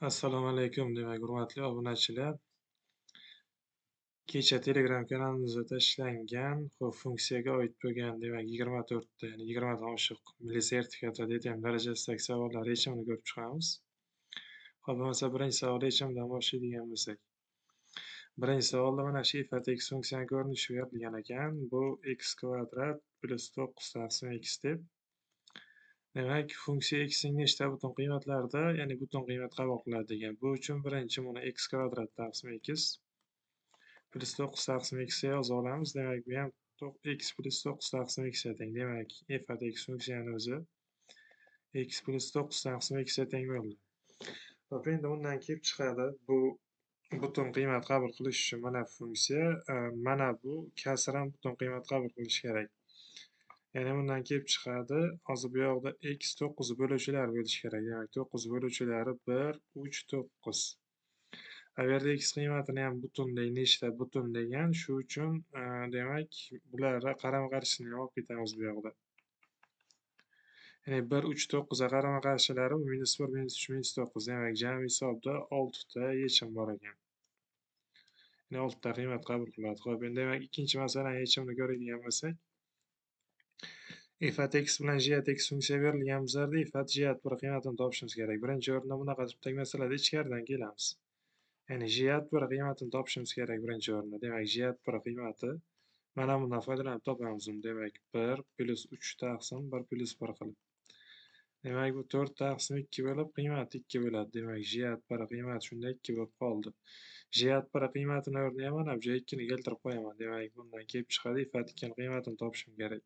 Assalomu alaykum. Demak, hurmatli obunachilar, kecha Telegram kanalimizda tashlangan funksiyaga oid bo'lgan, demak, 24 ta, ya'ni 20 dan oshiq milliy sertifikat va DTM darajasidagi savollar yechimini ko'rib chiqamiz. Xo'p, bo'lmasa birinchi savol yechimidan boshlaydigan bo'lsak. Birinchi savolda mana shu if x funksiyani ko'rinishi berilgan ekan. Bu x kvadrat plus 9 taqsim x deb. Demak, funksiya x ning nechta butun qiymatlarida, ya'ni butun qiymat qabul qiladi degan. Bu uchun birinchi buni x kvadrat taqsim x plus 9 taqsim x yoza olamiz. Demak, bu ham x plus 9 taqsim x teng. Demak, f x funksiyani o'zi x plus 9 taqsim x teng bo'ldi. Hop, endi undan kelib chiqadi. Bu butun qiymat qabul qilish uchun mana funksiya, mana bu kasr ham butun qiymat qabul qilishi kerak. Ya'ni bundan kelib chiqadi. Hozir bu yoqda x 9 bo'luvchilar bo'lishi kerak. Demak, 9 bo'luvchilari 1, 3, 9. Bu yerda x qiymatini ham butunday nechta butun degan. Shu uchun demak, bularga qarama-qarshisini ham olib ketamiz bu yoqda. Ya'ni 1, 3, 9 ga qarama-qarshilari minus 1, minus 3, minus 9. Demak, jami hisobda 6 ta yechim bor ekan. Ya'ni 6 ta qiymat qabul qiladi. Xo'p, endi demak, ikkinchi masalani yechimini ko'radigan bo'lsak, if x bilan g x funksiya berilgan bizlarda if g bir qiymatini topishimiz kerak. Birinchi o'rinda bunaqa tipdagi masalada ichkaridan kelamiz. Ya'ni g bir qiymatini topishimiz kerak birinchi o'rinda. Demak, g bir qiymati mana bundan foydalanib topamiz uni. Demak, 1 plus 3 taqsim 1 plus 1 qilib. Demak, bu 4 taqsim 2 bo'lib qiymati 2 bo'ladi. Demak, g bir qiymati shunda 2 bo'lib qoldi. g bir qiymatini o'rniga mana bu 2 ni keltirib qo'yaman. Demak, bundan kelib chiqadi if 2 ni qiymatini topishim kerak.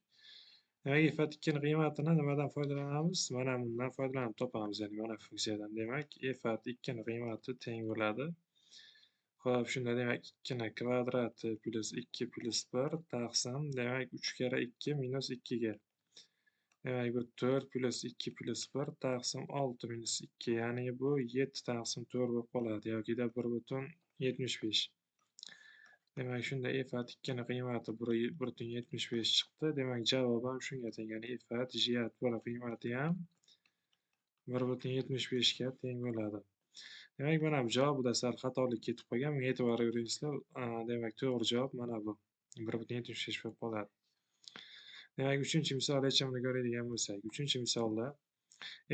Demak, if 2 ni qiymatini nimadan foydalanamiz? Mana bundan foydalanib topamiz, ya'ni mana funksiyadan. Demak, if 2 ni qiymati teng bo'ladi. Xo'p, shunda demak 2 ni kvadrati plus 2 plus 1 taqsim, demak 3 kere 2 minus 2 ga. Demak, bu 4 plus 2 plus 1 taqsim 6 minus 2, ya'ni bu 7 taqsim 4 bo'lib qoladi yoki da 1,75. Demak, shunda if 2 ni qiymati 1,75 chiqdi. Demak, javob ham shunga teng. Ya'ni if g bir qiymati ham 1,75 ga teng bo'ladi. Demak, mana bu javobida sal xatolik ketib qolgan. Bunga e'tibor beringizlar. Demak, to'g'ri javob mana bu. 1,75 bo'lib qoladi. Demak, uchinchi misol yechimini ko'radigan bo'lsak, uchinchi misolda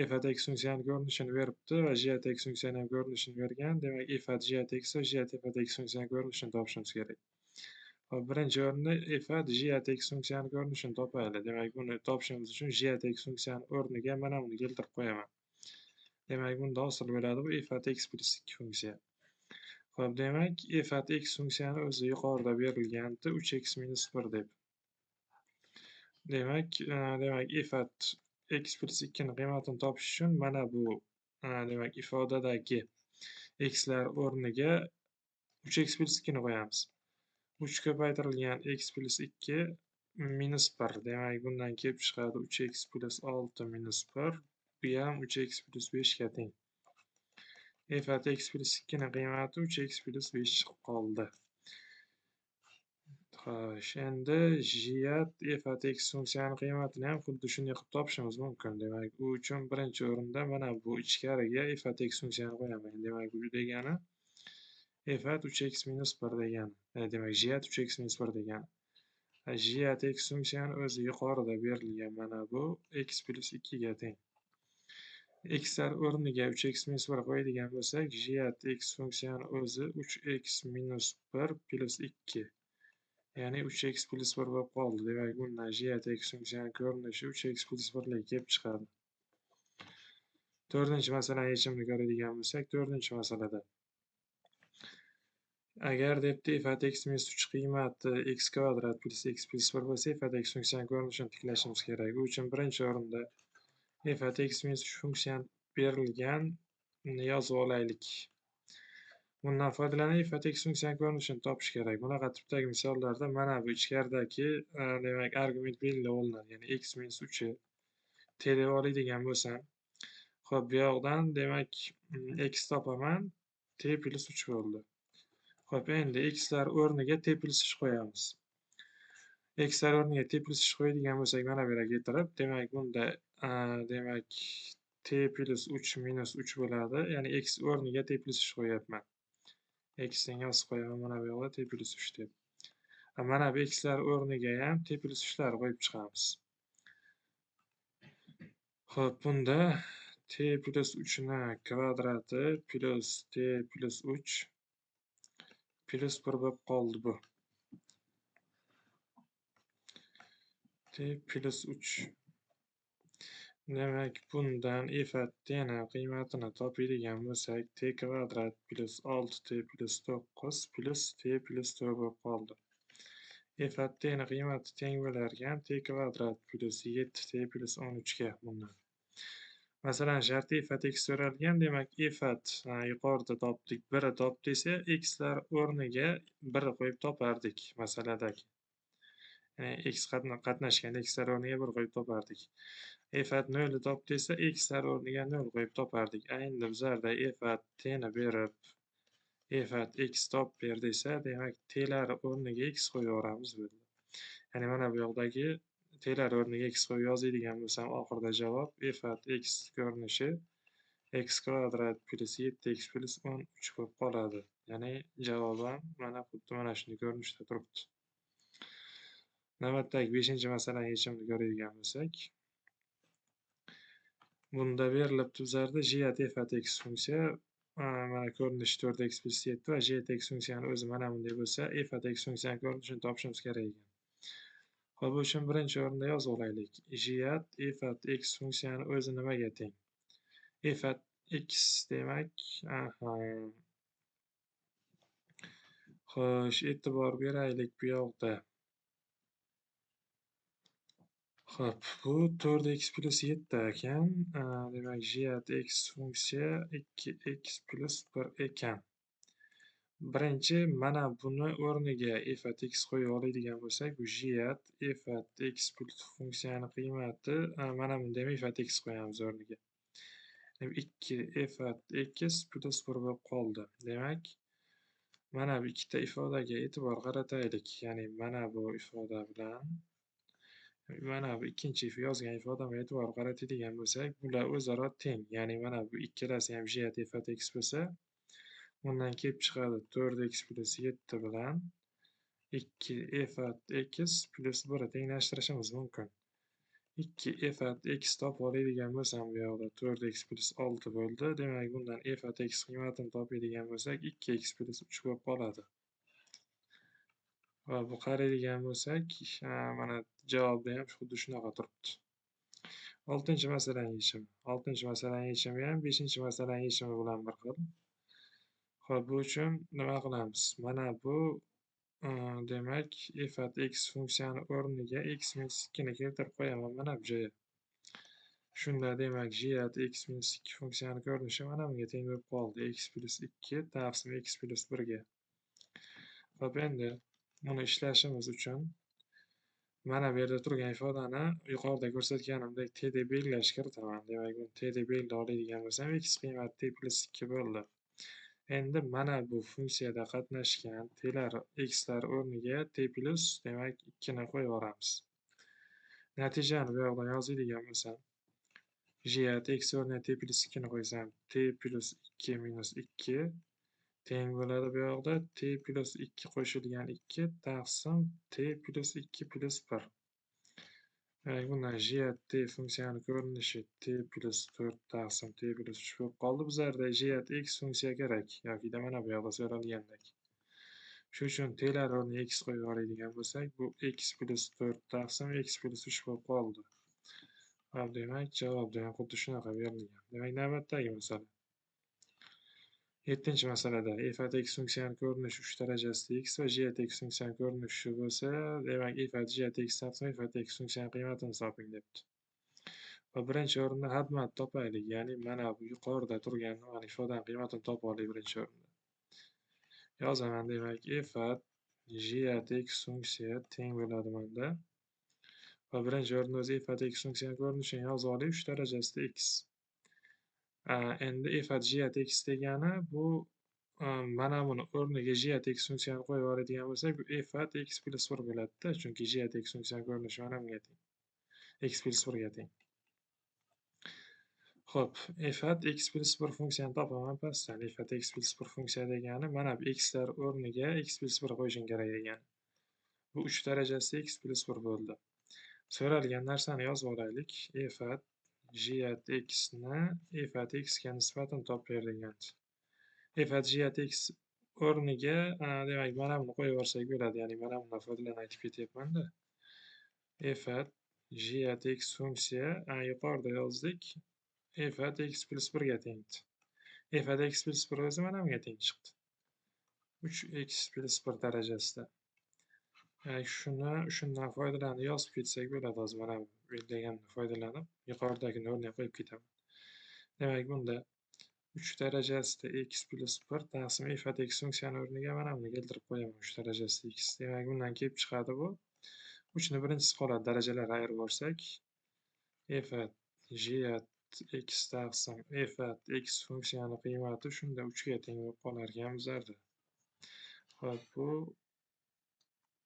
f x funksiyani ko'rinishini beribdi va g x funksiyani ham ko'rinishini bergan. Demak, f g x va g f x funksiyani ko'rinishini topishimiz kerak. Hop, birinchi o'rinda f g x funksiyani ko'rinishini topaylik. Demak, buni topishimiz uchun g x funksiyani o'rniga mana buni keltirib qo'yaman. Demak, bunda hosil bo'ladi bu f x plus 2 funksiya. Hop, demak, f x funksiyani o'zi yuqorida berilgandi 3x minus 1 deb. Demak, if x plus 2 ni qiymatini topish uchun mana bu demak ifodadagi x lar o'rniga 3x plus 2 ni qo'yamiz. 3 ko'paytirilgan x plus 2 minus 1. Demak, bundan kelib chiqadi 3x plus 6 minus 1. Bu ham 3x plus 5 ga teng. F x plus 2 ni qiymati 3x plus 5 chiqib qoldi. Xo'sh, endi g f x funksiyani qiymatini ham xuddi shunday qilib topishimiz mumkin. Demak, u uchun birinchi o'rinda mana bu ichkariga f x funksiyani qo'yaman. Demak, bu degani f 3x minus 1 degani. Demak, g 3x minus 1 degani. G x funksiyani o'zi yuqorida berilgan mana bu x plus 2 ga teng. X lar o'rniga 3x minus 1 qo'yadigan bo'lsak, g x funksiyani o'zi 3x minus 1 plus 2. Ya'ni 3x plus 1 bo'lib qoldi. Demak, bundan g x funksiyani ko'rinishi 3x plus 1 ga kelib chiqadi. To'rtinchi masalani yechimini ko'radigan bo'lsak, to'rtinchi masalada agar debdi if x minus 3 qiymati x kvadrat plus x plus 1 bo'lsa, if x funksiyani ko'rinishini tiklashimiz kerak. Bu uchun birinchi o'rinda if x minus 3 funksiyani berilgan yozib olaylik. Bundan foydalanib if x funksiyani ko'rinishini topish kerak. Bunaqa tipdagi misollarda mana bu ichkaridagi demak argument belgilab olinadi. Ya'ni x minus 3 t deb oladigan bo'lsam, xo'p, bu yoqdan demak x topaman, t plus 3 bo'ldi. Xo'p, endi x lar o'rniga t plus 3 qo'yamiz. X lar o'rniga t plus 3 qo'yadigan bo'lsak, mana bu yerga keltirib, demak bunda demak t plus 3 minus 3 bo'ladi. Ya'ni x o'rniga t plus 3 qo'yapman. X'ni yozib qo'yaman mana bu yoqda t plus 3 deb. Mana bu x'lar o'rniga ham t plus 3 larni qo'yib chiqamiz. Xo'p, bunda t plus 3 ni kvadrati plus t plus 3 plus 1 bo'lib qoldi bu. T plus 3. Demak, bundan f(t)ni qiymatini topadigan bo'lsak, t kvadrat plus 6t plus 9 plus t plus 4 bo'lib qoldi. f(t)ni qiymati teng bo'larkan t kvadrat plus 7t plus 13 ga bundan. Masalan, shart f(x) so'ralgan, demak yuqorida topdik, 1 top desa, x'lar o'rniga 1 qo'yib topardik masaladagi. X qatnashgan x'lar o'rniga 1 qo'yib topardik. f(0) top desa, x'lar o'rniga 0 qo'yib topardik. Endi bizlarda f(t)ni berib, f(x) top ber desa, demak t'lar o'rniga x qo'yaveramiz bo'ldi. Ya'ni mana bu yoqdagi t'lar o'rniga x qo'yib yozadigan bo'lsam, oxirida javob f(x) ko'rinishi x kvadrat plus 7x plus 13 bo'lib qoladi. Ya'ni javoban mana xuddi mana shunday ko'rinishda turibdi. Navbatdagi 5-masalani yechimini ko'radigan bo'lsak, bunda berilibdi bizlarda j at f(x) funksiya mana ko'rinish 4x plus 7 va j at x funksiyani o'zi mana bunday bo'lsa, f(x) funksiyani ko'rinishini topishimiz kerak ekan. Xo'p, bu uchun birinchi o'rinda yozib olaylik. J at f(x) funksiyani o'zi nimaga teng? f(x) demak, xo'sh, e'tibor beraylik bu yoqda. Xo'p, bu 4x plus 7 ekan. Demak, j at x funksiya 2x plus 1 ekan. Birinchi mana buni o'rniga f at x qo'yib oladigan bo'lsak, bu j at f at x plus funksiyani qiymati mana bunda ham f at x qo'yamiz o'rniga. 2 f at x plus 1 bo'lib qoldi. Demak, mana bu ikkita ifodaga e'tibor qarataylik. Ya'ni mana bu ifoda bilan mana bu ikkinchi yozgan ifodamga e'tibor qaratadigan bo'lsak, bular o'zaro teng. Ya'ni mana bu ikkalasi ham j at f at x bo'lsa, bundan kelib chiqadi 4x plus 7 bilan 2 f at x plus 1 tenglashtirishimiz mumkin. 2 f at x topib oladigan bo'lsam, bu yoqda 4x plus 6 bo'ldi. Demak, bundan f at x qiymatini topadigan bo'lsak, 2x plus 3 bo'lib qoladi. Va bu qaraydigan bo'lsak, mana javobda ham xuddi shunaqa turibdi. 6-masalani yechimi. 6-masalani yechimi ham 5-masalani yechimi bilan bir xil. Xo'p, bu uchun nima qilamiz? Mana bu demak f at x funksiyani o'rniga x minus 2 ni keltirib qo'yaman mana bu joyga. Shunda demak j at x minus 2 funksiyani ko'rinishi mana bunga teng bo'lib qoldi. x plus 2 taqsim x plus 1 ga. Xo'p, endi buni ishlashimiz uchun mana bu yerda turgan ifodani yuqorida ko'rsatganimdek t deb belgilashga kiritaman. Demak, buni t deb belgilay oladigan bo'lsam, x qiymati t plus 2 bo'ldi. Endi mana bu funksiyada qatnashgan t'lar x'lar o'rniga t plus demak 2 ni qo'yaveramiz. Natijani bu yoqdan yozadigan bo'lsam, j at x o'rniga t plus 2 ni qo'ysam, t plus 2 minus 2 teng bo'ladi bu yoqda t plus 2 qo'shilgan 2 taqsim t plus 2 plus 1. Bundan j at t funksiyani ko'rinishi t plus 4 taqsim t plus 3 bo'lib qoldi. Bizlarda j at x funksiya kerak, yoki mana bu yoqda so'ralgandek. Shuning uchun t'lar o'rniga x qo'yib oladigan bo'lsak, bu x plus 4 taqsim x plus 3 bo'lib qoldi. Demak, javobda ham xuddi shunaqa berilgan. Demak, navbatdagi masala. 7-masalada f at x funksiyani ko'rinishi 3 darajasida x va j at x funksiyani ko'rinishi shu bo'lsa, demak f at j at x taqsim f at x funksiyani qiymatini toping debdi. Va birinchi o'rinda hadmat topaylik, ya'ni mana bu yuqorida turgan ifodani qiymatini topib olaylik birinchi o'rinda. Yozaman, demak f at j at x funksiya teng bo'ladi menda. Va birinchi o'rinda o'zi f at x funksiyani ko'rinishini yozib olib 3 darajasida x. Endi f at j at x degani bu mana buni o'rniga j at x funksiyani qo'yib oladigan bo'lsak, bu f at x plus 1 bo'ladi-da, chunki j at x funksiyani ko'rinishi mana bunga teng. X plus 1 ga teng. Xo'p, f(at x + 1 funksiyani topaman pastdan. f(at x + 1 funksiya degani mana bu x'lar o'rniga x + 1 qo'yishing kerak degani. Bu 3 darajasida x + 1 bo'ldi. So'ralgan narsani yozib olaylik. f(at g(at x) ni f(at x) ga nisbatan toping degani. f(at g(at x) o'rniga demak mana buni qo'yib yuborsak bo'ladi. Ya'ni mana bundan foydalanib aytib ketyapman-da. f(at g(at x) funksiya yuqorida yozdik. f(at x + 1 ga tengdi. f(at x + 1) o'zi mana bunga teng chiqdi. 3x + 1 darajasida. Shundan foydalanib yozib ketsak bo'ladi. Hozir mana bu belgilagandan foydalanib yuqoridagini o'rniga qo'yib ketaman. Demak, bunda 3 darajasida x + 1 taqsim f(at x) funksiyani o'rniga mana buni keltirib qo'yaman. 3 darajasida x. Demak, bundan kelib chiqadi bu. 3 ni birinchisi qoladi. Darajalarni ayirib yuborsak, f(at g(at x) taqsim f(at x) funksiyani qiymati shunda 3 ga teng bo'lib qolar ekan bizlarda. Xo'p, bu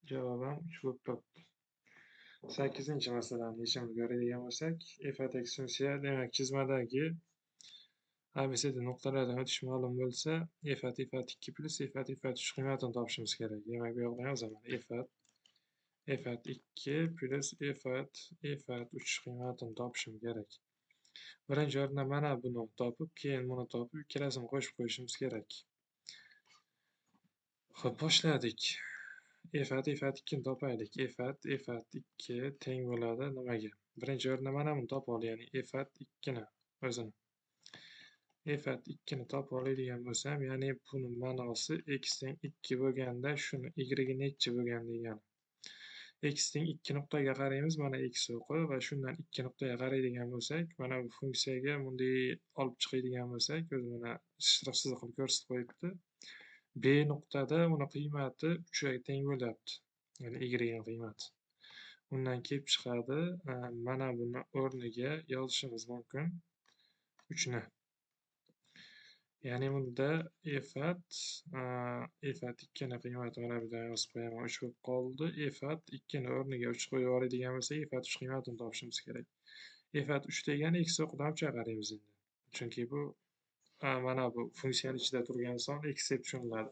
javob ham 3 bo'lib turibdi. 8-masalani yechimini ko'radigan bo'lsak, f(at x) funksiya demak chizmadagi ABCD nuqtalardan o'tish ma'lum bo'lsa, f(at f(at 2 plus f(at f(at 3) qiymatini topishimiz kerak. Demak, bu yoqdan yozaman. f(at f(at 2 plus f(at f(at 3) qiymatini topishim kerak. Birinchi o'rinda mana buni topib, keyin buni topib, ikkalasini qo'shib qo'yishimiz kerak. Xo'p, boshladik. f(at f(at 2 ni topaylik. f(at f(at 2) teng bo'ladi nimaga? Birinchi o'rinda mana buni topib ol, ya'ni f(at 2 ni o'zini. f(at 2 ni topib oladigan bo'lsam, ya'ni buni ma'nosi x teng 2 bo'lganda shuni y nechi bo'lgan degani. X teng 2 nuqtaga qaraymiz, mana x o'qi va shundan 2 nuqtaga qaraydigan bo'lsak, mana bu funksiyaga bunday olib chiqadigan bo'lsak, o'zi mana shtrix chiziq qilib ko'rsatib qo'yibdi. B nuqtada uni qiymati 3 ga teng bo'lyapti. Ya'ni y ni qiymati. Undan kelib chiqadi, mana buni o'rniga yozishimiz mumkin 3 ni. Ya'ni bunda f(at f(at 2 ni qiymati mana bu yerdan yozib qo'yaman, 3 bo'lib qoldi. f(at 2 ni o'rniga 3 qo'yib yuboradigan bo'lsak, f(at 3 qiymatini topishimiz kerak. f(at 3 degani x o'qidan 3 ga qaraymiz endi. Chunki bu mana bu funksiyani ichida turgan son x deb tushuniladi.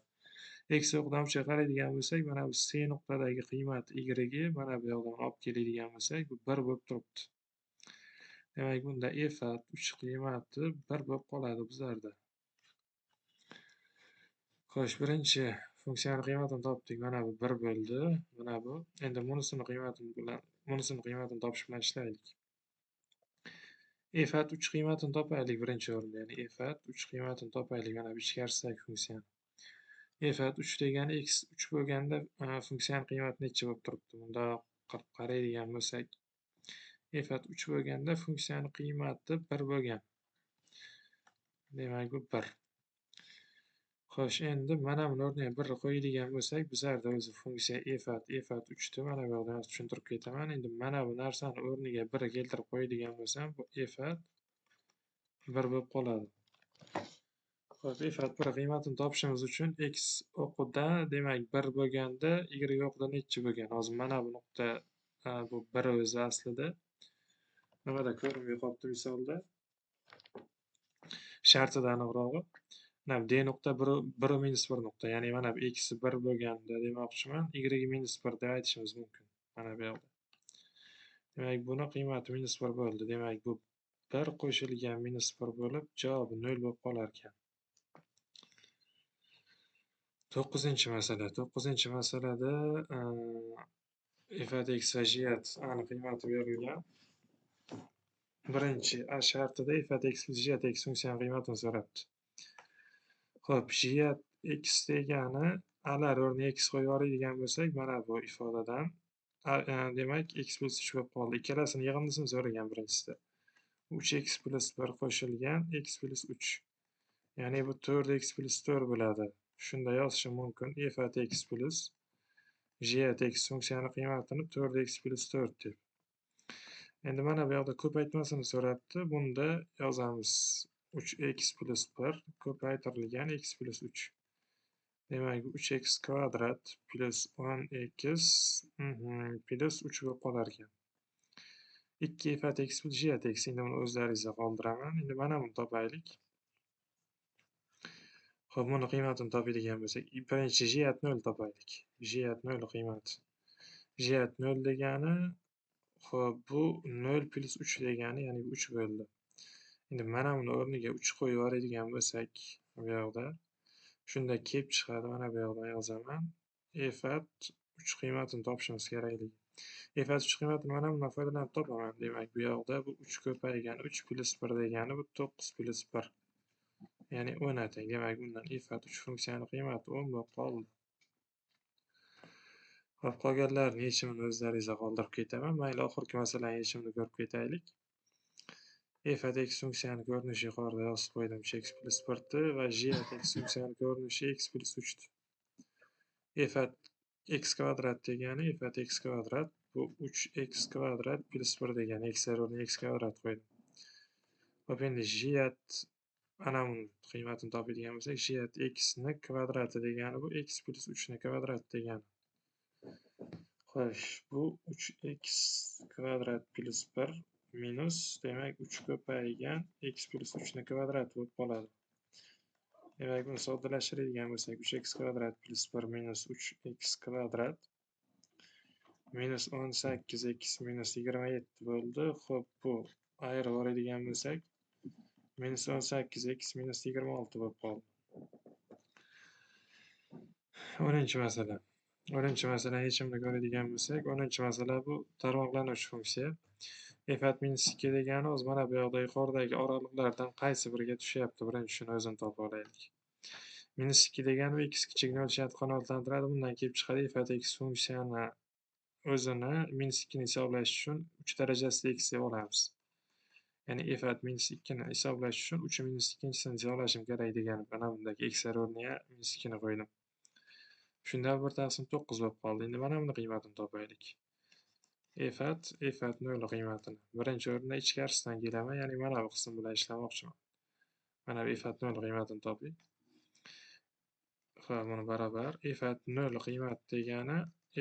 X o'qidan 3 ga qaraydigan bo'lsak, mana bu C nuqtadagi qiymat y mana bu yoqdan olib keladigan bo'lsak, bu 1 bo'lib turibdi. Demak, bunda f(at 3 qiymati 1 bo'lib qoladi bizlarda. Xo'sh, birinchi funksiyani qiymatini topdik. Mana bu 1 bo'ldi. Mana bu. Endi bunisini qiymatini topish bilan ishlaylik. f(at 3 qiymatini topaylik birinchi o'rinda. Ya'ni f(at 3 qiymatini topaylik mana bu ichkarisidagi funksiyani. f(at 3 degani x 3 bo'lganda funksiyani qiymati necha bo'lib turibdi? Bunda qaraydigan bo'lsak, f(at 3 bo'lganda funksiyani qiymati 1 bo'lgan. Demak, bu 1. Xo'sh, endi mana buni o'rniga 1 qo'yadigan bo'lsak, bizlarda o'zi funksiya f(at 3 ni mana bu yerdan tushuntirib ketaman. Endi mana bu narsani o'rniga 1 keltirib qo'yadigan bo'lsam, bu f(at 1 bo'lib qoladi. Xo'p, f(at 1 qiymatini topishimiz uchun x o'qida, demak 1 bo'lganda y o'qida nechi bo'lgan? Hozir mana bu nuqta bu 1 o'zi aslida nimada ko'rinmay qolibdi misolda. Shartida aniqrog'i. Mana D nuqta 1 minus 1 nuqta. Ya'ni mana bu x 1 bo'lganda demoqchiman, y minus 1 deb aytishimiz mumkin. Mana bu yoqda. Demak, buni qiymati minus 1 bo'ldi. Demak, bu 1 qo'shilgan minus 1 bo'lib, javobi 0 bo'lib qolar ekan. 9-masala. 9-masalada f(at x va g(at) aniq qiymati berilgan. Birinchi A shartida f(at x plus g(at x) funksiyani qiymatini so'rabdi. Xo'p, g(at x) degani alar o'rniga x qo'yib yuboradigan bo'lsak, mana bu ifodadan demak x plus 3 bo'lib qoldi. Ikkalasini yig'indisini so'ragan birinchisida. 3x plus 1 qo'shilgan x plus 3. Ya'ni bu 4x plus 4 bo'ladi. Shunda yozishim mumkin f(at x plus g(at x) funksiyani qiymatini 4x plus 4 deb. Endi mana bu yoqda ko'paytmasini so'rabdi. Bunda yozamiz 3x plus 1 ko'paytirilgan x plus 3. Demak, 3x kvadrat plus 10x plus 3 bo'lib qolar ekan. 2 ifat x pul j at x. Endi buni o'zlaringizga qoldiraman. Endi mana buni topaylik. Xo'p, buni qiymatini topadigan bo'lsak, birinchi j at 0 topaylik. J at 0 qiymati. J at 0 degani, xo'p, bu 0 plus 3 degani, ya'ni bu 3 bo'ldi. Endi mana buni o'rniga 3 qo'yib yuboradigan bo'lsak, bu yoqda shunda kelib chiqadi. Mana bu yoqdan yozaman. F at 3 qiymatini topishimiz kerakligi. F at 3 qiymatini mana bundan foydalanib topaman. Demak, bu yoqda bu 3 ko'paygani 3 plus 1 degani bu 9 plus 1. Ya'ni 10 atang. Demak, bundan f at 3 funksiyani qiymati 10 bo'lib qoldi. Hop, qolganlarini yechimini o'zlaringizga qoldirib ketaman. Mayli, oxirgi masalaning yechimini ko'rib ketaylik. F at x funksiyani ko'rinishi yuqorida yozib qo'ydim. X plus 1 va j at x funksiyani ko'rinishi x plus 3. F at x kvadrat degani f at x kvadrat bu 3x kvadrat plus 1 degani x o'rniga x kvadrat qo'ydim. Hop, endi j at ana buni qiymatini topadigan bo'lsak, j at x ni kvadrati degani bu x plus 3 ni kvadrati degani. Xo'sh, bu 3x kvadrat plus 1 minus, demak 3 ko'paygan x plus 3 ni kvadrati bo'lib qoladi. Demak, buni soddalashtiradigan bo'lsak, 3x kvadrat plus 1 minus 3x kvadrat minus 18x minus 27 bo'ldi. Xo'p, bu ayirib oladigan bo'lsak, minus 18x minus 26 bo'lib qoldi. 10-masala. 10-masalani yechimini ko'radigan bo'lsak, 10-masala bu tarmoqlanuvchi funksiya. F at minus 2 degani o'zi mana bu yoqda yuqoridagi oraliqlardan qaysi biriga tushyapti? Birinchi shuni o'zini topib olaylik. Minus 2 degani bu x kichik 0 shart qanoatlantiradi. Bundan kelib chiqadi f at x funksiyani o'zini minus 2 ni hisoblash uchun 3 darajasida x deb olamiz. Ya'ni f at minus 2 ni hisoblash uchun 3 minus 2-sini hisoblashim kerak degani. Mana bundagi x o'rniga minus 2 ni qo'ydim. Shunda 1/9 bo'lib qoldi. Endi mana buni qiymatini topaylik. F at 0 qiymatini. Birinchi o'rinda ichkarisidan kelaman, ya'ni mana bu qism bilan ishlamoqchiman. Mana bu f at 0 qiymatini toping. Xo'p, buni barobar f at 0 qiymat degani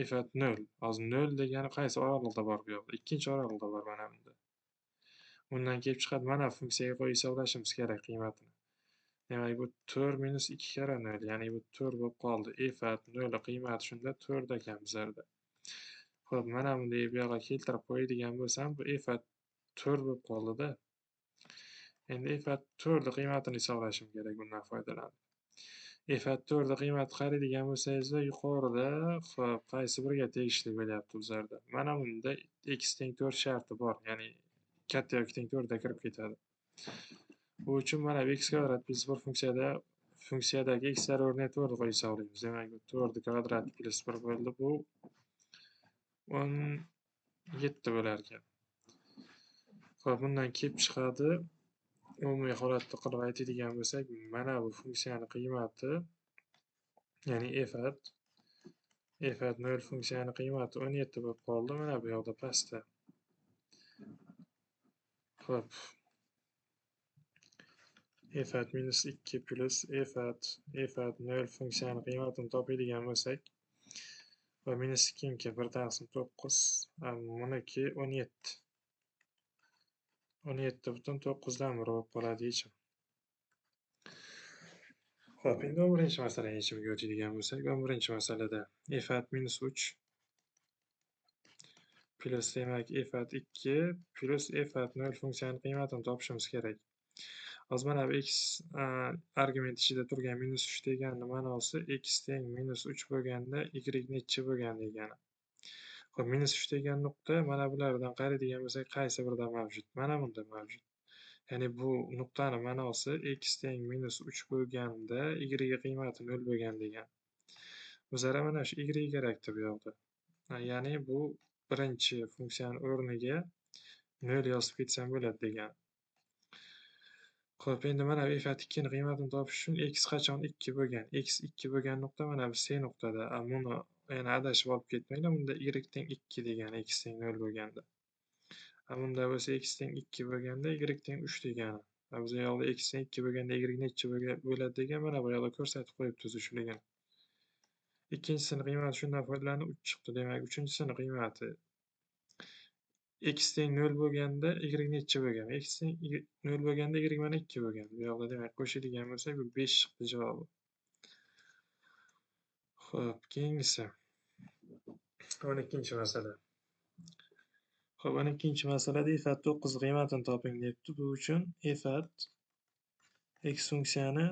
f at 0. Hozir 0 degani qaysi oraliqda bor bu yoqda? Ikkinchi oraliqda bor mana bunda. Bundan kelib chiqadi, mana funksiyaga qo'yib hisoblashimiz kerak qiymatini. Demak, bu 4 minus 2 karra 0, ya'ni bu 4 bo'lib qoldi. F at 0 qiymati shunda 4 ekan bizlarda. Xo'p, mana buni bu yoqqa keltirib qo'yadigan bo'lsam, bu f at 4 bo'lib qoldi-da. Endi f at 4 qiymatini hisoblashim kerak bundan foydalanib. F at 4 qiymatni qaraydigan bo'lsangizlar, yuqorida, xo'p, qaysi biriga tegishli bo'lyapti bizlarda? Mana bunda x teng 4 sharti bor, ya'ni katta yoki teng 4 da kirib ketadi. Bu uchun mana bu x kvadrat plus 1 funksiyadagi x'lar o'rniga 4 qo'yib hisoblaymiz. Demak, 4 kvadrat plus 1 bo'ldi. Bu 17 bo'lar ekan. Xo'p, bundan kelib chiqadi. Umumiy holatda qilib aytadigan bo'lsak, mana bu funksiyani qiymati, ya'ni f at 0 funksiyani qiymati 17 bo'lib qoldi. Mana bu yoqda pastda. Xo'p. F at minus 2 plus f at 0 funksiyani qiymatini topadigan bo'lsak, va minus 2 niki 1/9, buniki 17. 17,9dan 1 bo'lib qoladi yechim. Xo'p, endi 11-masalani yechimiga o'tadigan bo'lsak, 11-masalada f at minus 3 plus, demak, f at 2 plus f at 0 funksiyani qiymatini topishimiz kerak. Hozir mana bu x argument ichida turgan minus 3 degani ma'nosi x teng minus 3 bo'lganda y nechi bo'lgan degani. Xo'p, minus 3 degan nuqta mana bulardan qaraydigan bo'lsak, qaysi birida mavjud? Mana bunda mavjud. Ya'ni bu nuqtani ma'nosi x teng minus 3 bo'lganda y qiymati 0 bo'lgan degan. Bizlara mana shu y kerakdi bu yoqda. Ya'ni bu birinchi funksiyani o'rniga 0 yozib ketsam bo'ladi degan. Xo'p, endi mana bu f at 2 ni qiymatini topish uchun x qachon 2 bo'lgan? X 2 bo'lgan nuqta mana bu C nuqtada. Buni yana adashib olib ketmanglar. Bunda y teng 2 degani x teng 0 bo'lganda. Bunda bo'lsa x teng 2 bo'lganda y teng 3 degani. Biz bu yoqda x teng 2 bo'lganda y nechi bo'ladi degan, mana bu yoqda ko'rsatib qo'yibdi shuligini. Ikkinchisini qiymati shundan foydalanib 3 chiqdi. Demak, uchinchisini qiymati x teng 0 bo'lganda y necha bo'lgan? X teng 0 bo'lganda y mana 2 bo'lgan. Bu yoqda demak qo'shadigan bo'lsak, bu 5 chiqdi javobi. Xo'p, keyingisi 12-masala. Xo'p, 12-masalada ifat 9 qiymatini toping debdi. Bu uchun ifat x funksiyani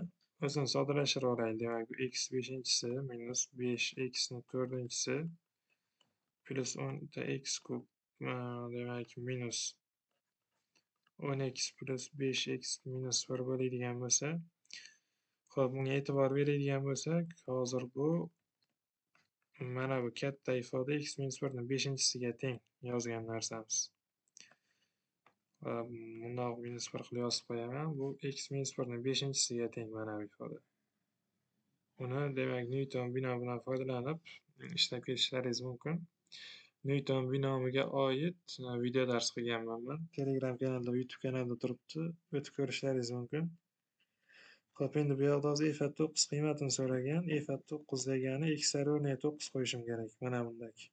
o'zini soddalashtirib olaylik. Demak, bu x 5-si minus 5x ni 4-si plus 10x kub demak minus 10x plus 5x minus 1 bo'ladigan bo'lsa, xo'p, bunga e'tibor beradigan bo'lsak, hozir bu mana bu katta ifoda x minus 1 ni 5-siga teng yozgan narsamiz. Bundoq minus 1 qilib yozib qo'yaman. Bu x minus 1 ni 5-siga teng mana bu ifoda. Uni demak Newton binomi bilan foydalanib ishlab ketishlaringiz mumkin. Newton binomiga oid video dars qilganman men. Telegram kanalda, YouTube kanalda turibdi. O'tib ko'rishlaringiz mumkin. Xo'p, endi bu yoqda hozir ifat 9 qiymatini so'ragan. Ifat 9 degani x o'rniga 9 qo'yishim kerak. Mana bundaki.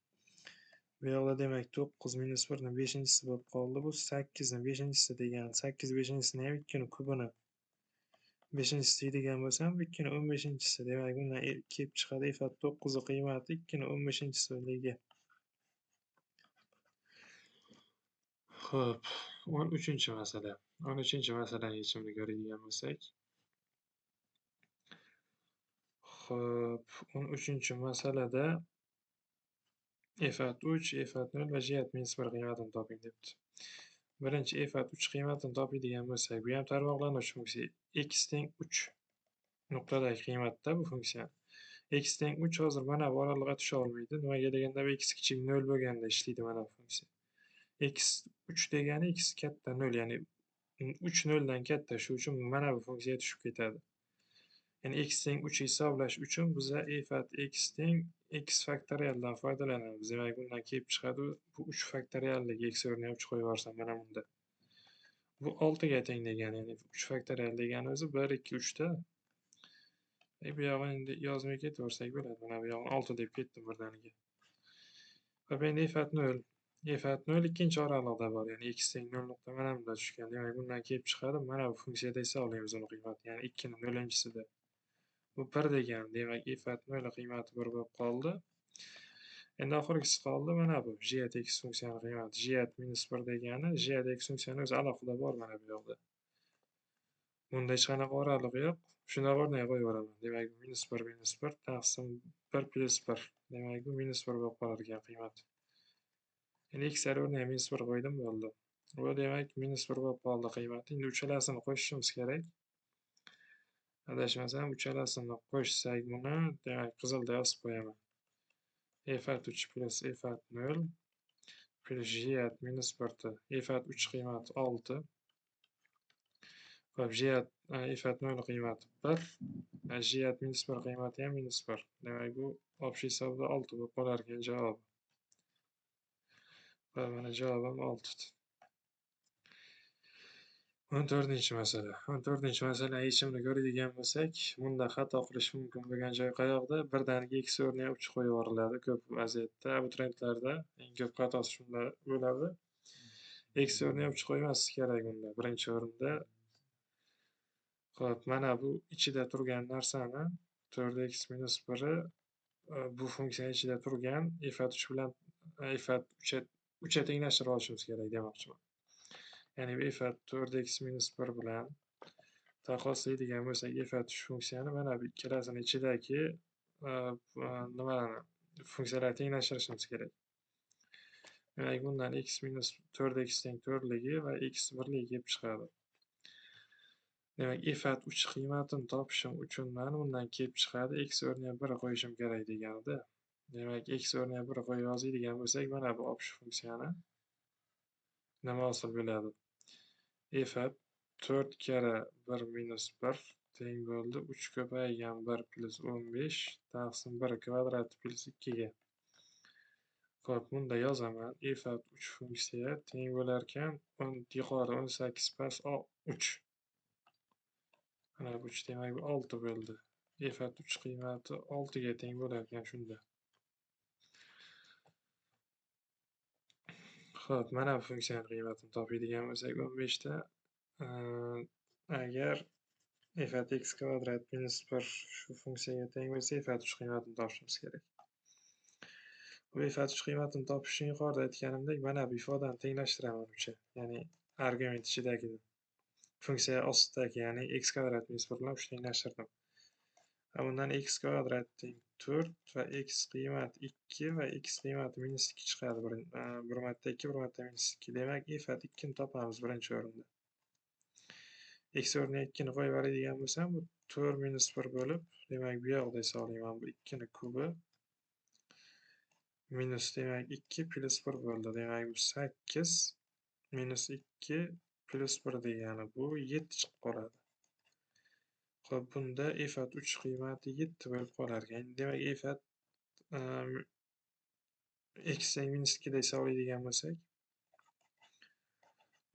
Bu yoqda demak 9 minus 1 ni 5-si bo'lib qoldi. Bu 8 ni 5-si degani 8 5-sini ham 2 ni kubini 5-si deydigan bo'lsam, bu 2 ni 15-si. Demak, bundan kelib chiqadi ifat 9 ni qiymati 2 ni 15-si bo'ligi. Xo'p, 13-masala. 13-masalani yechimini ko'radigan bo'lsak. Xo'p, 13-masalada ifat 3, ifat 0 va jiyat minus 1 qiymatini toping debdi. Birinchi ifat 3 qiymatini topadigan bo'lsak, bu ham tarmoqlanuvchi funksiya. X teng 3 nuqtadagi qiymatda bu funksiya. X teng 3 hozir mana bu oralig'iga tusha olmaydi. Nimaga deganda bu x kichik 0 bo'lganda ishlaydi mana bu funksiya. X 3 degani x katta 0, ya'ni 3 0 dan katta. Shu uchun mana bu funksiya tushib ketadi. Ya'ni x teng 3 hisoblash uchun biza ifat x teng x faktorialdan foydalanamiz. Demak, bundan kelib chiqadi bu 3 faktorialligi x o'rniga 3 qo'yib yuborsam mana bunda. Bu 6 ga teng degani, ya'ni 3 faktorial degani o'zi 1 2 3 da. Bu yog'ini endi yozmay ketaversak bo'ladi. Mana bu yog'ini 6 deb ketdim birdaniga. Xo'p, endi ifat 0. Ifat 0 ikkinchi oralig'ida bor, ya'ni x teng 0 nuqta mana bunda tushgan. Demak, bundan kelib chiqadi mana bu funksiyada hisoblaymiz uni qiymati, ya'ni 2 ni 0-sida. Bu 1 degani, demak ifat 0 qiymati 1 bo'lib qoldi. Endi oxirgisi qoldi mana bu jiyat x funksiyani qiymati. Jiyat minus 1 degani jiyat x funksiyani o'zi alohida bor mana bu yoqda. Bunda hech qanaqa oralig'i yo'q. Shuni o'rniga qo'yib yuboraman. Demak, minus 1 taqsim 1 plus 1. Demak, bu minus 1 bo'lib qolar ekan qiymat. Endi x o'rniga minus 1 qo'ydim bo'ldi. Bu demak minus 1 bo'lib qoldi qiymati. Endi uchalasini qo'shishimiz kerak. Adashmasam uchalasini qo'shsak buni, demak qizilda yozib qo'yaman. Ifat 3 plus ifat 0 plus jiyat minus 1. Ifat 3 qiymati 6. Xo'p, jiyat ifat 0 qiymati 1. Jiyat minus 1 qiymati ham minus 1. Demak, bu общий hisobda 6 bo'lib qolar ekan javob. Va mana javobim 6. 14-masala. 14-masala yechimini ko'radigan bo'lsak, bunda xato qilish mumkin bo'lgan joy qayoqda? Birdaniga x o'rniga 3 qo'yib yuboriladi. Ko'p vaziyatda abituriyentlarda eng ko'p xatosi shunda bo'ladi. X o'rniga 3 qo'ymaslik kerak bunda. Birinchi o'rinda. Xo'p, mana bu ichida turgan narsani 4x minus 1 bu funksiya ichida turgan ifat 3 bilan ifat 3 ga tenglashtirib olishimiz kerak demoqchiman. Ya'ni bu ifat 4x minus 1 bilan taqqoslaydigan bo'lsak, ifat 3 funksiyani mana bu ikkalasini ichidagi nimalarni funksiyalarni tenglashtirishimiz kerak. Demak, bundan x minus 4x teng 4ligi va x 1ligi kelib chiqadi. Demak, ifat 3 qiymatini topishim uchun men bundan kelib chiqadi x o'rniga 1 qo'yishim kerak deganida. Demak, x o'rniga 1 qo'yib yozadigan bo'lsak, mana bu общий funksiyani nima hosil bo'ladi? Ifat 4 kara 1 minus 1 teng bo'ldi 3 ko'paygan 1 plus 15 taqsim 1 kvadrat plus 2 ga. Xo'p, bunda yozaman. Ifat 3 funksiya teng bo'lar ekan 10 yuqori 18 past 3. Mana bu 3 demak bu 6 bo'ldi. Ifat 3 qiymati 6 ga teng bo'lar ekan shunda. Xo'p, mana bu funksiyani qiymatini topadigan bo'lsak 15 ta, agar f at x kvadrat minus 1 shu funksiyaga teng bo'lsa, f at 3 qiymatini topishimiz kerak. Bu f at 3 qiymatini topish uchun yuqorida aytganimdek, mana bu ifodani tenglashtiraman 3 ga. Ya'ni argument ichidagini funksiya ostidagi, ya'ni x kvadrat minus 1 bilan 3 tenglashtirdim. Bundan x kvadrat teng 4 va x qiymat 2 va x qiymati minus 2 chiqadi. Bir marta 2, bir marta minus 2. Demak, f at 2 ni topamiz birinchi o'rinda. X o'rniga 2 ni qo'yib oladigan bo'lsam, bu 4 minus 1 bo'lib, demak bu yoqda hisoblayman. Bu 2 ni kubi minus demak 2 plus 1 bo'ldi. Demak bu 8 minus 2 plus 1 degani bu 7 chiqib qoladi. Xo'p, bunda f at 3 qiymati 7 bo'lib qolar ekan. Demak f at x teng minus 2 da hisoblaydigan bo'lsak,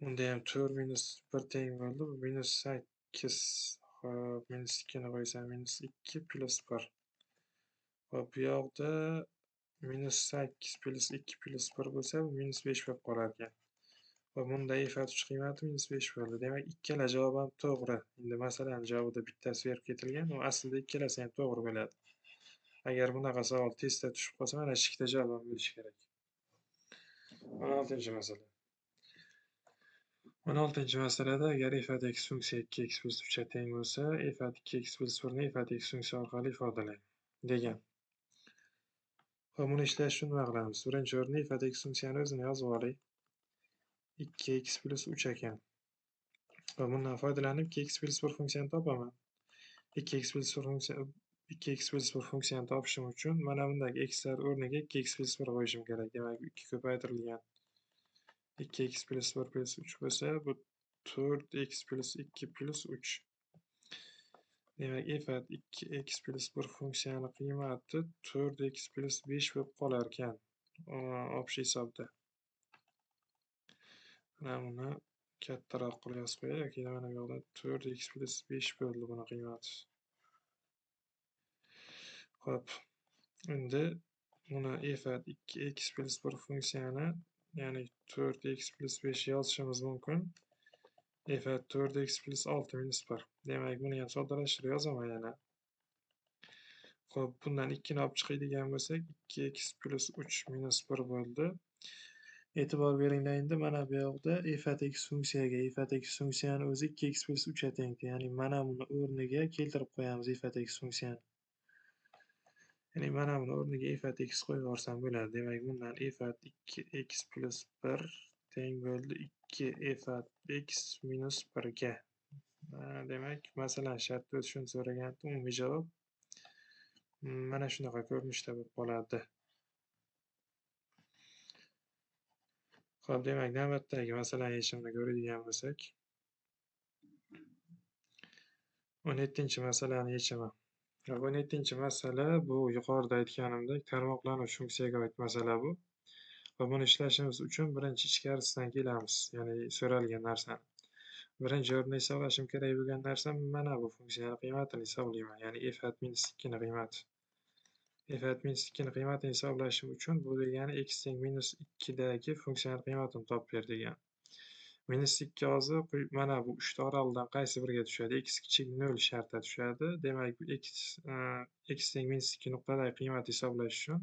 unda ham 4 minus 1 teng bo'ldi. Bu minus 8. Xo'p, minus 2 ni qo'ysam minus 2 plus 1. Xo'p, bu yoqda minus 8 plus 2 plus 1 bo'lsa, bu minus 5 bo'lib qolar ekan. Va bunda f at 3 qiymati minus 5 bo'ldi. Demak, ikkala javob ham to'g'ri. Endi masalani javobida bittasi berib ketilgan, u aslida ikkalasi ham to'g'ri bo'ladi. Agar bunaqa savol testda tushib qolsa, mana shu ikkita javob ham bo'lishi kerak. 16-masala. 16-masalada agar f at x funksiya 2x plus 3 ga teng bo'lsa, f at 2x plus 1 ni f at x funksiya orqali ifodalang degan. Xo'p, buni ishlash uchun nima qilamiz? Birinchi o'rinda f at x funksiyani o'zini yozib olaylik. 2x plus 3 ekan. Va bundan foydalanib 2x plus 1 funksiyani topaman. 2x plus 1 funksiyani topishim uchun mana bundagi x'lar o'rniga 2x plus 1 qo'yishim kerak. Demak, 2 ko'paytirilgan 2x plus 1 plus 3 bo'lsa, bu 4x plus 2 plus 3. Demak, f at 2x plus 1 funksiyani qiymati 4x plus 5 bo'lib qolar ekan. Общий hisobda. Mana buni kattaroq qilib yozib qo'yay yoki mana bu yoqda 4x plus 5 bo'ldi buni qiymati. Xo'p. Endi buni f at 2x plus 1 funksiyani, ya'ni 4x plus 5 yozishimiz mumkin. F at 4x plus 6 minus 1. Demak, buni ham soddalashtirib yozaman yana. Xo'p, bundan 2 ni olib chiqadigan bo'lsak, 2x plus 3 minus 1 bo'ldi. E'tibor beringlar, endi mana bu yoqda f at x funksiyaga f at x funksiyani o'zi 2x plus 3 ga teng. Ya'ni mana buni o'rniga keltirib qo'yamiz f at x funksiyani. Ya'ni mana buni o'rniga f at x qo'yib yuborsam bo'ladi. Demak, bundan f at 2x plus 1 teng bo'ldi 2 f at x minus 1 ga. Demak, masalan shartda o'tishini so'ragan, umumiy javob mana shunaqa ko'rinishda bo'lib qoladi. Xo'p, demak, navbatdagi masalani yechimini ko'radigan bo'lsak, 17-masalani yechimi. 17-masala bu yuqorida aytganimdek tarmoqlanuvchi funksiyaga oid masala bu. Va buni ishlashimiz uchun birinchi ichkarisidan kelamiz, ya'ni so'ralgan narsani. Birinchi o'rinda hisoblashim kerak bo'lgan narsa mana bu funksiyani qiymatini hisoblayman, ya'ni f at minus 2 ni qiymati. F at minus 2 ni qiymatini hisoblashim uchun bu degani x teng minus 2 dagi funksiyani qiymatini topib ber degan. Minus 2 hozir mana bu 3 ta oraliqdan qaysi biriga tushadi? X kichik 0 shartda tushadi. Demak, x teng minus 2 nuqtadagi qiymatni hisoblash uchun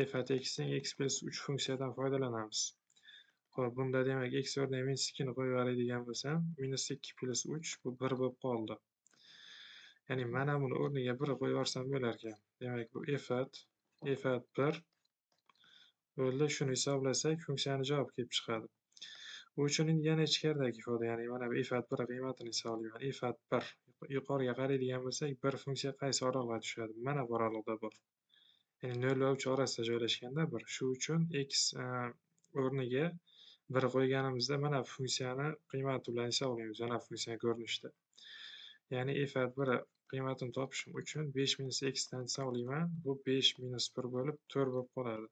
f at x teng x plus 3 funksiyadan foydalanamiz. Xo'p, bunda demak x o'rniga minus 2 ni qo'yib oladigan bo'lsam, minus 2 plus 3 bu 1 bo'lib qoldi. Ya'ni mana buni o'rniga 1 qo'yib yuborsam bo'lar ekan. Demak, bu f at 1 bo'ldi. Shuni hisoblasak, funksiyani javobi kelib chiqadi. Bu uchun yana ichkaridagi ifoda, ya'ni mana bu f at 1 qiymatini hisoblayman. F at 1 yuqoriga qaraydigan bo'lsak, bir funksiya qaysi oralig'ga tushadi? Mana bu oralig'da bor. Ya'ni 0 va 3 orasida joylashganda 1. Shu uchun x o'rniga 1 qo'yganimizda mana bu funksiyani qiymati bilan hisoblaymiz, mana funksiya ko'rinishida. Ya'ni f at 1 qiymatini topishim uchun 5 minus x dan hisoblayman. Bu 5 minus 1 bo'lib 4 bo'lib qoladi.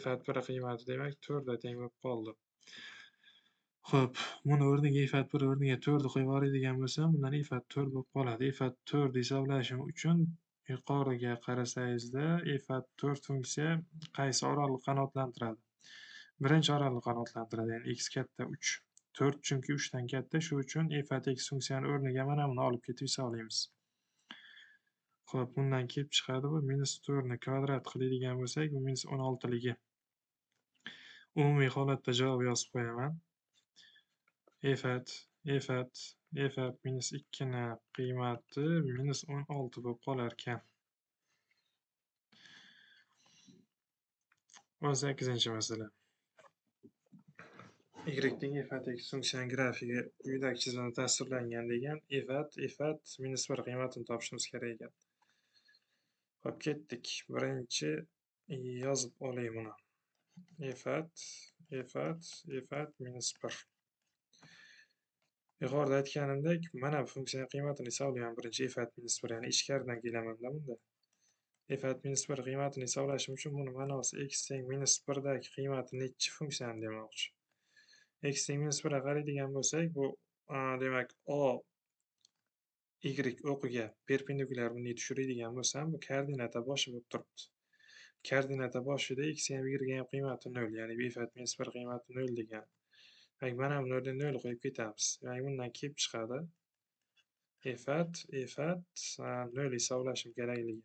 F at 1 qiymati demak 4 ga teng bo'lib qoldi. Xo'p, buni o'rniga f at 1 o'rniga 4 ni qo'yib oladigan bo'lsam, bundan f at 4 bo'lib qoladi. F at 4 hisoblashim uchun yuqoriga qarasangizda f at 4 funksiya qaysi oraliqni qanoatlantiradi? Birinchi oraliqni qanoatlantiradi. Ya'ni x katta 3. 4 chunki 3 dan katta. Shu uchun f at x funksiyani o'rniga mana buni olib ketib hisoblaymiz. Xo'p, bundan kelib chiqadi bu -4 ni kvadrat qiladigan bo'lsak, bu -16 ligi. Umumiy holatda javob yozib qo'yaman. f at -2 ni qiymati -16 bo'lib qolar ekan. 18-masala. Y teng f at x funksiyani grafigi quyidagi chizmada tasvirlangan degan f at -1 qiymatini topishimiz kerak ekan. Xo'p, ketdik. Birinchi yozib olayım buni. f at -1. Yuqorida aytganimdek, mana bu funksiya qiymatini hisoblayman. Birinchi f at -1, ya'ni ichkaridan kelaman-da bunda. f at -1 qiymatini hisoblashim uchun buni ma'nosi x teng -1 dagi qiymati nechi funksiyani demoqchi. X teng -1 ga qaraydigan bo'lsak, bu demak o y o'qiga perpendikulyar bunday tushiradigan bo'lsam, bu koordinata boshi bo'lib turibdi. Koordinata boshida x ham y ham qiymati 0, ya'ni f at -1 qiymati 0 degan. Demak, mana bu yerda 0 qo'yib ketamiz. Demak, bundan kelib chiqadi f at 0 hisoblashim kerakligi.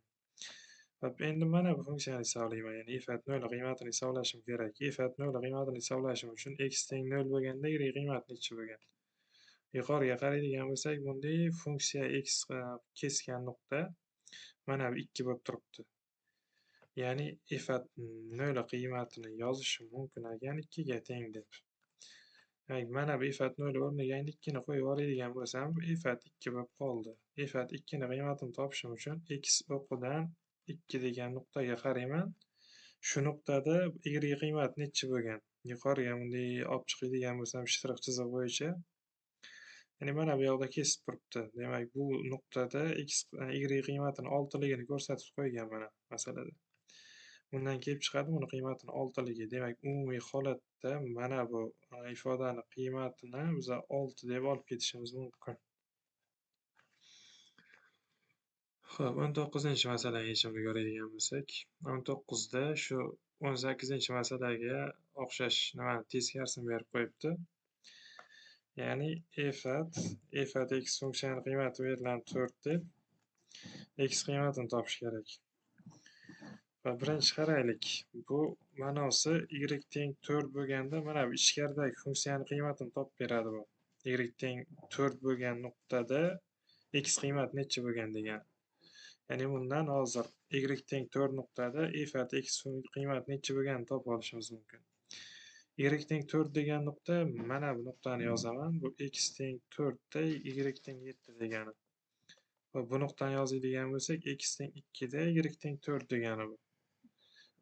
Hop, endi mana bu funksiyani hisoblayman. Ya'ni f at 0 qiymatini hisoblashim kerak. F at 0 qiymatini hisoblashim uchun x teng 0 bo'lganda y qiymati nechi bo'lgan? Yuqoriga qaraydigan bo'lsak, bunday funksiya x kesgan nuqta mana bu 2 bo'lib turibdi. Ya'ni f at 0 qiymatini yozishim mumkin ekan 2 ga teng deb. Demak, mana bu f at 0 o'rniga 2 ni qo'yib oladigan bo'lsam, bu f at 2 bo'lib qoldi. F at 2 ni qiymatini topishim uchun x o'qidan 2 degan nuqtaga qarayman. Shu nuqtada y qiymati nechi bo'lgan? Yuqoriga bunday olib chiqadigan bo'lsam, shtrix chiziq bo'yicha, ya'ni mana bu yoqda kesib turibdi. Demak, bu nuqtada y qiymatini 6 ligini ko'rsatib qo'ygan mana masalada. Bundan kelib chiqadi buni qiymatini 6 ligi. Demak, umumiy holatda mana bu ifodani qiymatini biz 6 deb olib ketishimiz mumkin. Xo'p, 19-masalaga yechimini ko'radigan bo'lsak, 19 da shu 18-masalaga o'xshash nimani teskarisini berib qo'yibdi. Ya'ni f at x funksiyani qiymati berilgan 4 deb x qiymatini topish kerak. Va birinchi qaraylik. Bu ma'nosi y teng 4 bo'lganda mana bu ichkaridagi funksiyani qiymatini topib beradi bu. Y teng 4 bo'lgan nuqtada x qiymati nechi bo'lgan degan. Ya'ni bundan hozir y teng 4 nuqtada f at x qiymati nechi bo'lganini topib olishimiz mumkin. Y teng 4 degan nuqta mana bu nuqtani yozaman. Bu x teng 4 da y teng 7 degani. Va bu nuqtani yozadigan bo'lsak, x teng 2 da y teng 4 degani bu.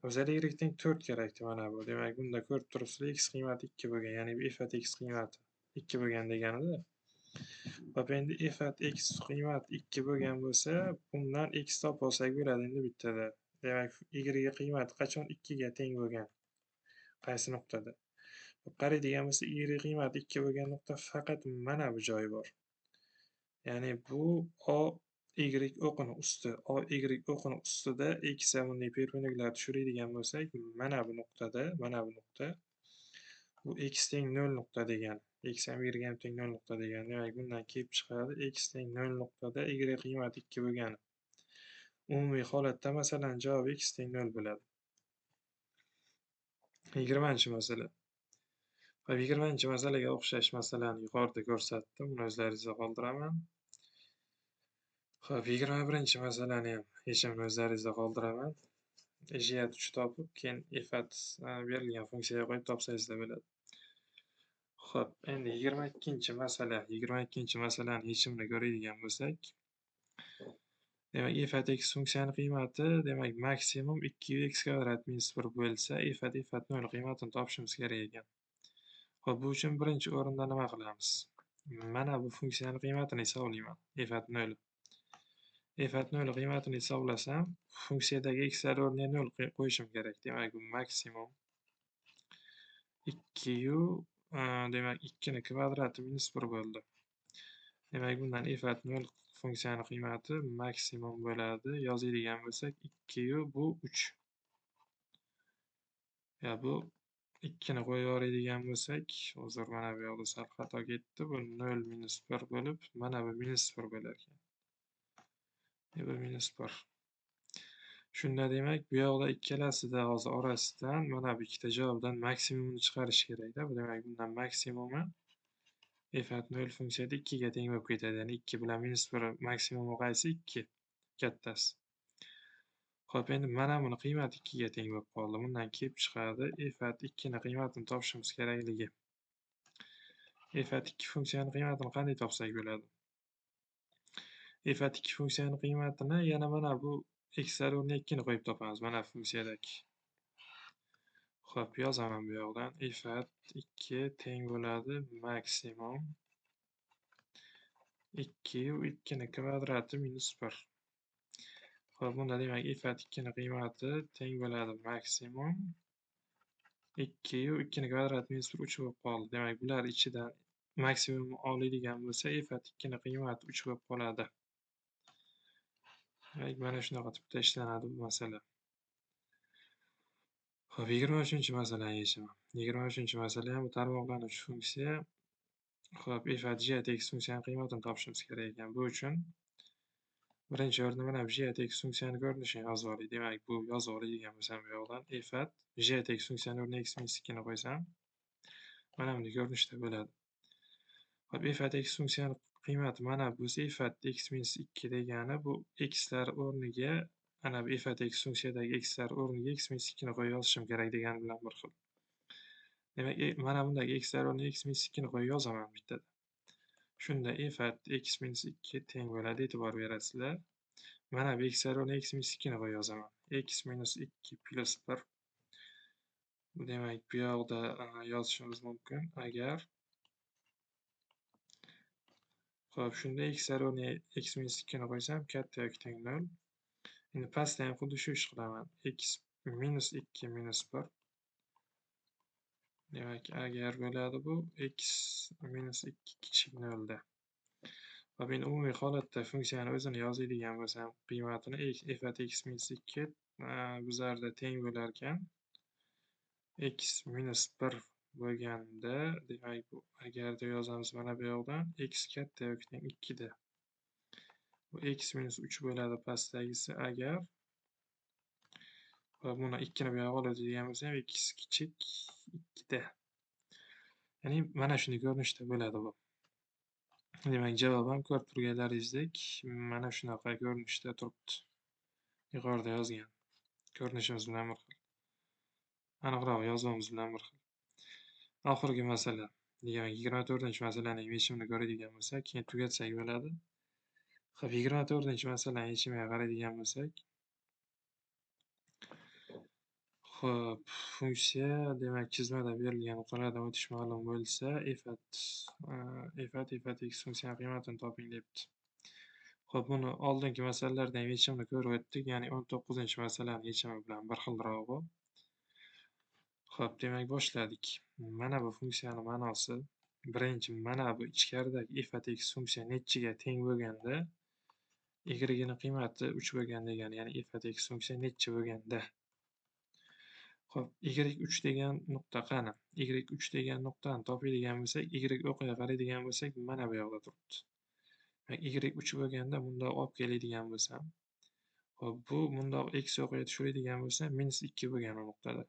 Bizga y teng 4 kerakdi mana bu. Demak, bunda ko'rib turibsizlar, x qiymati 2 bo'lgan, ya'ni f at x qiymati 2 bo'lgan deganida. Hop, endi f at x qiymati 2 bo'lgan bo'lsa, bundan x topib olsak bo'ladi endi bittada. Demak, y qiymati qachon 2 ga teng bo'lgan? Qaysi nuqtada? Qaraydigan bo'lsak, y qiymati 2 bo'lgan nuqta faqat mana bu joy bor. Ya'ni bu o y o'qini usti, o y o'qini ustida x ham bunday perpendikulyar tushiradigan bo'lsak, mana bu nuqtada, mana bu nuqta bu x teng 0 nuqta degan. X ham y ham teng 0 nuqta degan. Demak, bundan kelib chiqadi x teng 0 nuqtada y qiymati 2 bo'lgan. Umumiy holatda masalan javob x teng 0 bo'ladi. 20-masala. Va 20-masalaga o'xshash masalani yuqorida ko'rsatdim. Buni o'zlaringizga qoldiraman. Xo'p, 21-masalani ham yechimini o'zlaringizga qoldiraman. J at 3 topib, keyin f at berilgan funksiyaga qo'yib topsangizlar bo'ladi. Xo'p, endi 22-masala. 22-masalani yechimini ko'radigan bo'lsak, demak, f at x funksiyani qiymati, demak, maksimum 2x kvadrat minus 1 bo'lsa, f at 0 qiymatini topishimiz kerak ekan. Xo'p, bu uchun birinchi o'rinda nima qilamiz? Mana bu funksiyani qiymatini hisoblayman. F at 0. F at 0 qiymatini hisoblasam, funksiyadagi x'lar o'rniga 0 qo'yishim kerak. Demak, bu maksimum 2 demak 2 ni kvadrati minus 1 bo'ldi. Demak, bundan f at 0 funksiyani qiymati maksimum bo'ladi. Yozadigan bo'lsak, 2 bu 3. Ya bu 2 ni qo'yib yuboradigan bo'lsak, hozir mana bu yoqda sal xato ketdi. Bu 0 minus 1 bo'lib, mana bu minus 1 bo'lar ekan. Bu minus 1. Shunda demak, bu yoqda ikkalasida hozir orasidan mana bu ikkita javobdan maksimumni chiqarish kerak-da. Bu demak, bundan maksimumi f(0) funksiyada 2 ga teng bo'lib ketadi. Ya'ni 2 bilan minus 1 maksimumi qaysi? 2 kattasi. Xo'p, endi mana buni qiymati 2 ga teng bo'lib qoldi. Bundan kelib chiqadi f(2) ni qiymatini topishimiz kerakligi. f(2) funksiyani qiymatini qanday topsak bo'ladi? f(2) funksiyani qiymatini yana mana bu xlar o'rniga 2 ni qo'yib topamiz. Mana funksiyadagi. Xo'p, yozaman bu yoqdan. f(2) teng bo'ladi maksimum 2 yu 2 ni kvadrati minus 1. Xo'p, bunda demak f(2) ni qiymati teng bo'ladi maksimum 2 yu 2 ni kvadrati minus 1 3 bo'lib qoldi. Demak, bular ichidan maksimum oladigan bo'lsa, f(2) ni qiymati 3 bo'lib qoladi. Demak, mana shunaqa tipda ishlanadi bu masala. Xo'p, 23-masalani yechaman. 23-masala ham bu tarmoqlanuvchi funksiya. Xo'p, f(g(x) funksiyani qiymatini topishimiz kerak ekan. Bu uchun birinchi o'rinda mana bu g(x) funksiyani ko'rinishini yozib olaylik. Demak, bu yozib oladigan bo'lsam bu yoqdan f(g(x) funksiyani o'rniga x minus 2 ni qo'ysam, mana bunday ko'rinishda bo'ladi. Xo'p, f(x) funksiyani qiymati mana bu bo'lsa, f(x minus 2) degani bu xlar o'rniga mana bu f(x) funksiyadagi xlar o'rniga x minus 2 ni qo'yib yozishim kerak degani bilan bir xil. Demak, mana bundagi xlar o'rniga x minus 2 ni qo'yib yozaman bittada. Shunda f(x minus 2) teng bo'ladi, e'tibor berasizlar. Mana bu xlar o'rniga x minus 2 ni qo'yib yozaman. x minus 2 plus 1. Demak, bu yoqda yozishimiz mumkin agar. Xo'p, shunda xlar o'rniga x minus 2 ni qo'ysam, katta yoki teng 0. Endi pastda ham xuddi shu ish qilaman. x minus 2 minus 1. Demak, agar bo'ladi bu x minus 2 kichik 0 da. Va men umumiy holatda funksiyani o'zini yozadigan bo'lsam, qiymatini f(x minus 2) bizlarda teng bo'lar ekan x minus 1 bo'lganda, demak bu agarda yozamiz mana bu yoqdan x katta yoki teng 2 da. Bu x minus 3 bo'ladi pastdagisi agar. Va buni 2 ni bu yoqqa oladigan bo'lsam, x kichik 2 da. Ya'ni mana shunday ko'rinishda bo'ladi bu. Demak, javob ham ko'rib turganlaringizdek mana shunaqa ko'rinishda turibdi. Yuqorida yozgan ko'rinishimiz bilan bir xil. Aniqroq yozuvimiz bilan bir xil. Oxirgi masala, demak 24-masalani yechimini ko'radigan bo'lsak, keyin tugatsak bo'ladi. Xo'p, 24-masalani yechimiga qaraydigan bo'lsak, xo'p, funksiya demak chizmada berilgan nuqtalardan o'tish ma'lum bo'lsa, f(x) funksiyani qiymatini toping debdi. Xo'p, buni oldingi masalalardan yechimini ko'rib o'tdik, ya'ni 19-masalani yechimi bilan bir xilrog'i. Xo'p, demak boshladik. Mana bu funksiyani ma'nosi, birinchi mana bu ichkaridagi f(x) funksiya nechiga teng bo'lganda, y ni qiymati 3 bo'lgan degani, ya'ni f(x) funksiya nechi bo'lganda. Xo'p, y3 degan nuqta qani? Y3 degan nuqtani topadigan bo'lsak, y o'qiga qaraydigan bo'lsak, mana bu yoqda turibdi. y3 bo'lganda bundoq olib keladigan bo'lsam, xo'p, bu bundoq x o'qiga tushiradigan bo'lsa, minus 2 bo'lgan u nuqtada.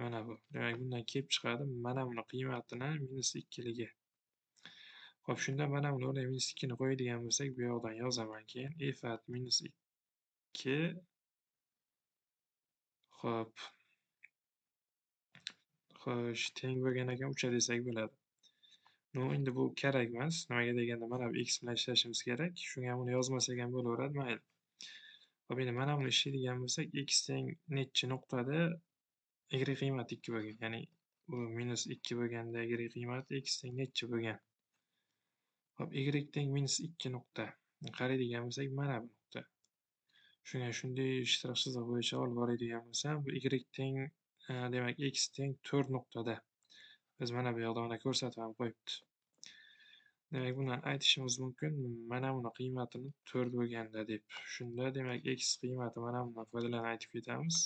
Mana bu. Demak, bundan kelib chiqadi, mana buni qiymatini minus 2 ligi. Xo'p, shunda mana buni o'rniga minus 2 ni qo'yadigan bo'lsak, bu yoqdan yozaman keyin f(at minus 2). Xo'p. Xo'sh, teng bo'lgan ekan 3 desak bo'ladi. No, endi bu kerak emas. Nimaga deganda mana bu x bilan ishlashimiz kerak. Shunga buni yozmasak ham bo'laveradi, mayli. Xo'p, endi mana buni ishlaydigan bo'lsak, x teng nechi nuqtada y qiymati 2 bo'lgan. Ya'ni bu minus 2 bo'lganda y qiymati x teng nechi bo'lgan. Xo'p, y teng minus 2 nuqta. Qaraydigan bo'lsak, mana bu nuqta. Shunga shunday ishtiroq chiziq bo'yicha olib boradigan bo'lsam, bu y teng demak x teng 4 nuqtada. Biz mana bu yoqda mana ko'rsatib ham qo'yibdi. Demak, bundan aytishimiz mumkin, mana buni qiymatini 4 bo'lganda deb. Shunda demak x qiymati mana bundan foydalanib aytib ketamiz.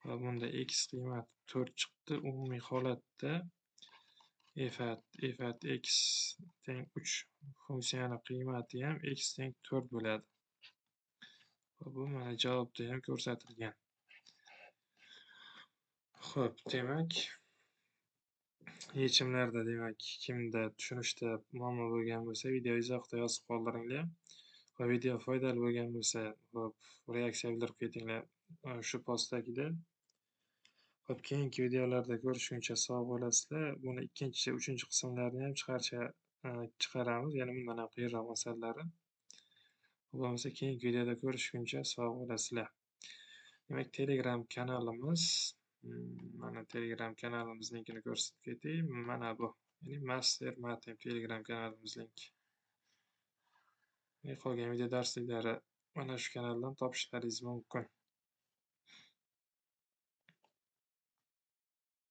va bunda x qiymati 4 chiqdi. Umumiy holatda f at x teng 3 funksiyani qiymati ham x teng 4 bo'ladi. Va bu mana javobda ham ko'rsatilgan. Xo'p, demak, yechimlarda demak kimda tushunishda muammo bo'lgan bo'lsa, video izohida yozib qoldiringlar. Va video foydali bo'lgan bo'lsa, hop, reaksiya bildirib ketinglar shu postdagida. Hop, keyingi videolarda ko'rishguncha sog' bo'lasizlar. Buni ikkinchi, uchinchi qismlarini ham chiqaramiz, ya'ni bundan ham qiyinroq masalalari. Bo'lmasa keyingi videoda ko'rishguncha sog' bo'lasizlar. Demak, Telegram kanalimiz, mana Telegram kanalimiz linkini ko'rsatib ketay. Mana bu, ya'ni Master Matem Telegram kanalimiz linki. Qolgan video darsliklari mana shu kanaldan topishlaringiz mumkin.